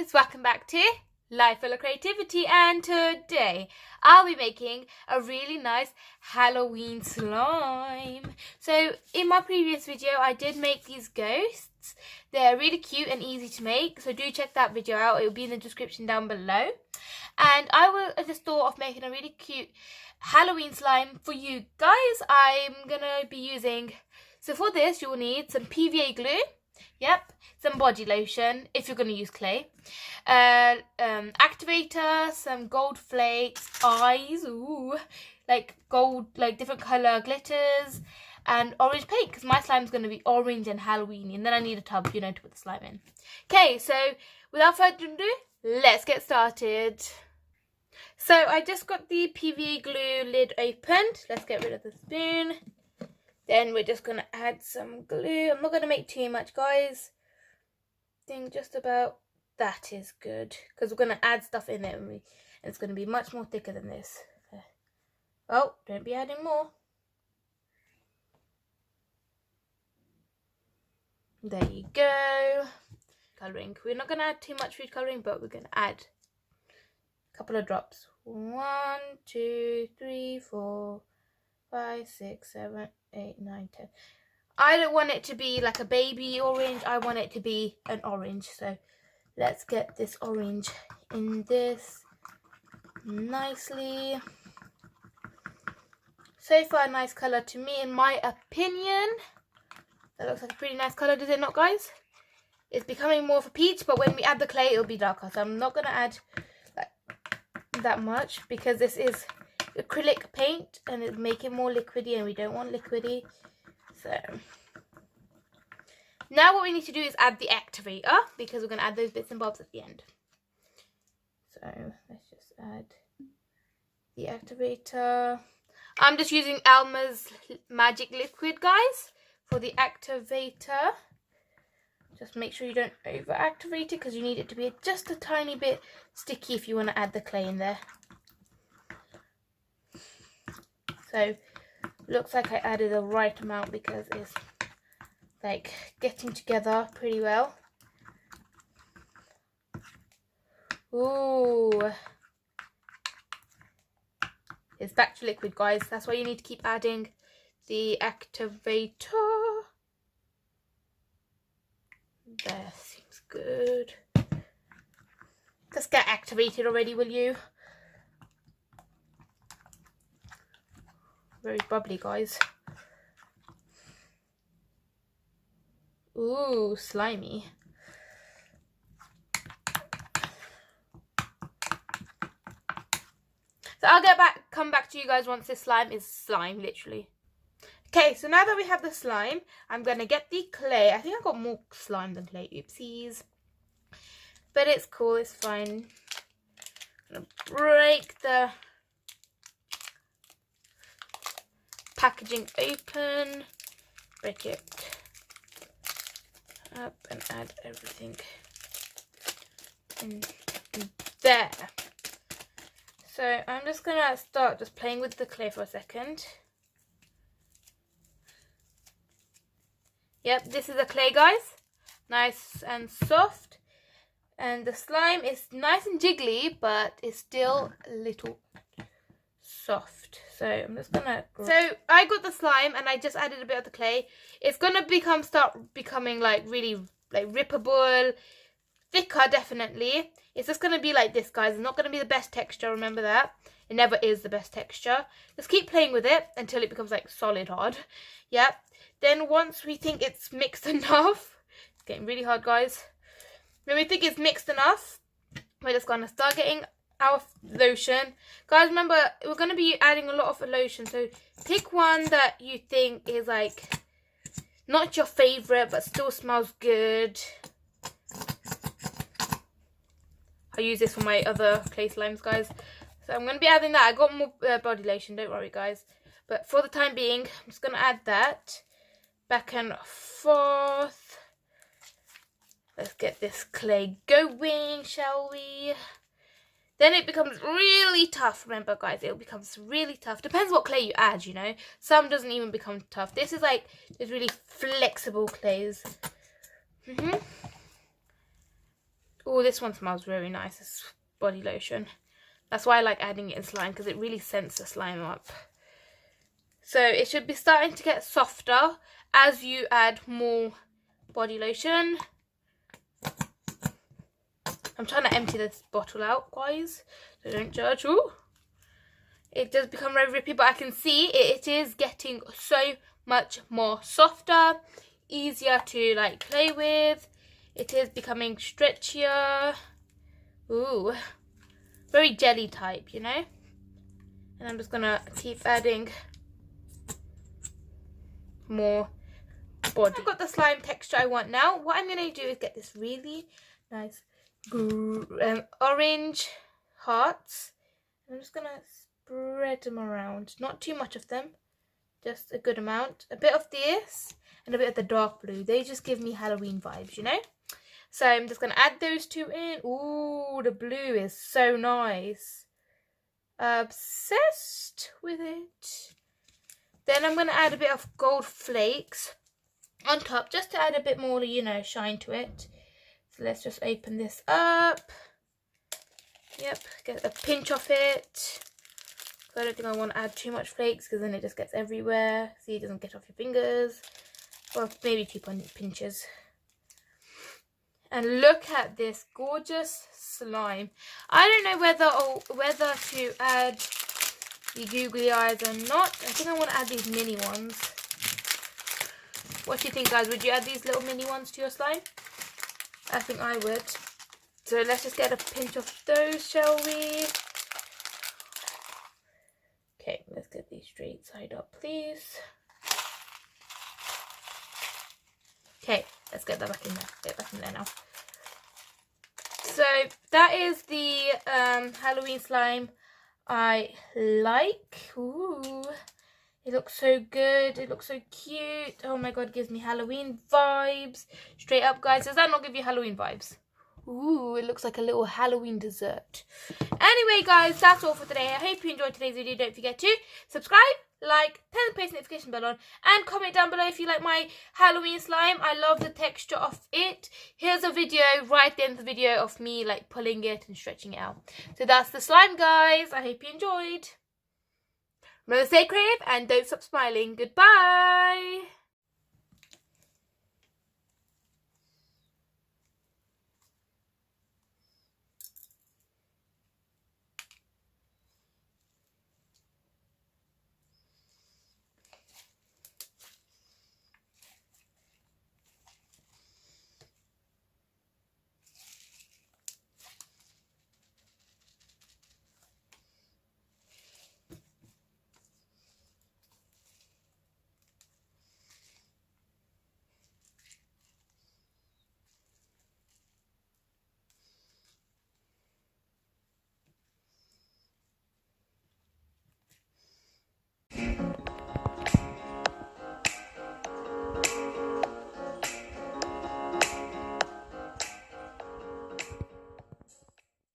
guys, welcome back to Life Full of Creativity, and today I'll be making a really nice Halloween slime. So in my previous video I did make these ghosts. They're really cute and easy to make, so do check that video out. It will be in the description down below. And I just thought of making a really cute Halloween slime for you guys. I'm gonna be using, so for this you'll need some PVA glue. Yep, some body lotion if you're going to use clay, activator, some gold flakes, eyes, ooh, like gold, like different colour glitters, and orange paint because my slime's going to be orange and Halloweeny. And then I need a tub, you know, to put the slime in. Okay, so without further ado, let's get started. So I just got the PVA glue lid opened. Let's get rid of the spoon. Then we're just going to add some glue. I'm not going to make too much, guys. I think just about that is good. Because we're going to add stuff in it. And it's going to be much more thicker than this. Oh, don't be adding more. There you go. Colouring. We're not going to add too much food colouring, but we're going to add a couple of drops. 1, 2, 3, 4, 5, 6, 7, 8, 9, 10. I don't want it to be like a baby orange. I want it to be an orange. So let's get this orange in this nicely. So far, a nice colour to me, in my opinion. That looks like a pretty nice colour, does it not, guys? It's becoming more of a peach, but when we add the clay, it'll be darker. So I'm not going to add that much because this is acrylic paint and it'll make it more liquidy, and we don't want liquidy. So now what we need to do is add the activator, because we're going to add those bits and bobs at the end. So let's just add the activator. I'm just using Elmer's magic liquid, guys, for the activator. Just make sure you don't over activate it, because you need it to be just a tiny bit sticky if you want to add the clay in there. So looks like I added the right amount because it's like getting together pretty well. Ooh, it's back to liquid, guys. That's why you need to keep adding the activator. There, seems good. Just get activated already, will you? Very bubbly, guys. Ooh, slimy. So I'll come back to you guys once this slime is slime, literally. Okay, so now that we have the slime, I'm going to get the clay. I think I've got more slime than clay. Oopsies. But it's cool, it's fine. I'm going to break the packaging open, break it up and add everything in there. So I'm just gonna start just playing with the clay for a second. Yep, this is the clay, guys. Nice and soft. And the slime is nice and jiggly, but it's still a little soft. So I'm just gonna, so I got the slime and I just added a bit of the clay. It's gonna start becoming like really like rippable, thicker, definitely. It's just gonna be like this, guys. It's not gonna be the best texture, remember that. It never is the best texture. Just keep playing with it until it becomes like solid hard. Yep. Then once we think it's mixed enough, it's getting really hard, guys. When we think it's mixed enough, we're just gonna start getting our lotion. Guys, remember, we're going to be adding a lot of lotion, so pick one that you think is like not your favorite but still smells good. I use this for my other clay slimes, guys, so I'm going to be adding that. I got more body lotion, don't worry, guys, but for the time being I'm just going to add that back and forth. Let's get this clay going, shall we? Then it becomes really tough. Remember, guys, it becomes really tough. Depends what clay you add, you know. Some doesn't even become tough. This is like, it's really flexible clays. Oh, this one smells very nice. This body lotion. That's why I like adding it in slime, because it really scents the slime up. So it should be starting to get softer as you add more body lotion. I'm trying to empty this bottle out, guys, so don't judge. Ooh. It does become very rippy, but I can see it is getting so much more softer, easier to like play with. It is becoming stretchier. Ooh, very jelly type, you know. And I'm just gonna keep adding more body. I've got the slime texture I want now. What I'm gonna do is get this really nice orange hearts. I'm just gonna spread them around. Not too much of them, just a good amount. A bit of this and a bit of the dark blue. They just give me Halloween vibes, you know. So I'm just gonna add those two in. Ooh, the blue is so nice. Obsessed with it. Then I'm gonna add a bit of gold flakes on top, just to add a bit more, you know, shine to it. So let's just open this up. Yep, get a pinch of it. I don't think I want to add too much flakes, because then it just gets everywhere. See, it doesn't get off your fingers. Well, maybe 2 pinches. And look at this gorgeous slime. I don't know whether to add the googly eyes or not. I think I want to add these mini ones. What do you think, guys? Would you add these little mini ones to your slime? I think I would. So let's just get a pinch of those, shall we? Okay, let's get these straight side up, please. Okay, let's get that back in there. Get back in there now. So that is the Halloween slime I like. Ooh, it looks so good. It looks so cute. Oh my god, it gives me Halloween vibes. Straight up, guys. Does that not give you Halloween vibes? Ooh, it looks like a little Halloween dessert. Anyway, guys, that's all for today. I hope you enjoyed today's video. Don't forget to subscribe, like, turn the post notification bell on, and comment down below if you like my Halloween slime. I love the texture of it. Here's a video right at the end of the video of me like pulling it and stretching it out. So that's the slime, guys. I hope you enjoyed. Remember to stay creative and don't stop smiling. Goodbye.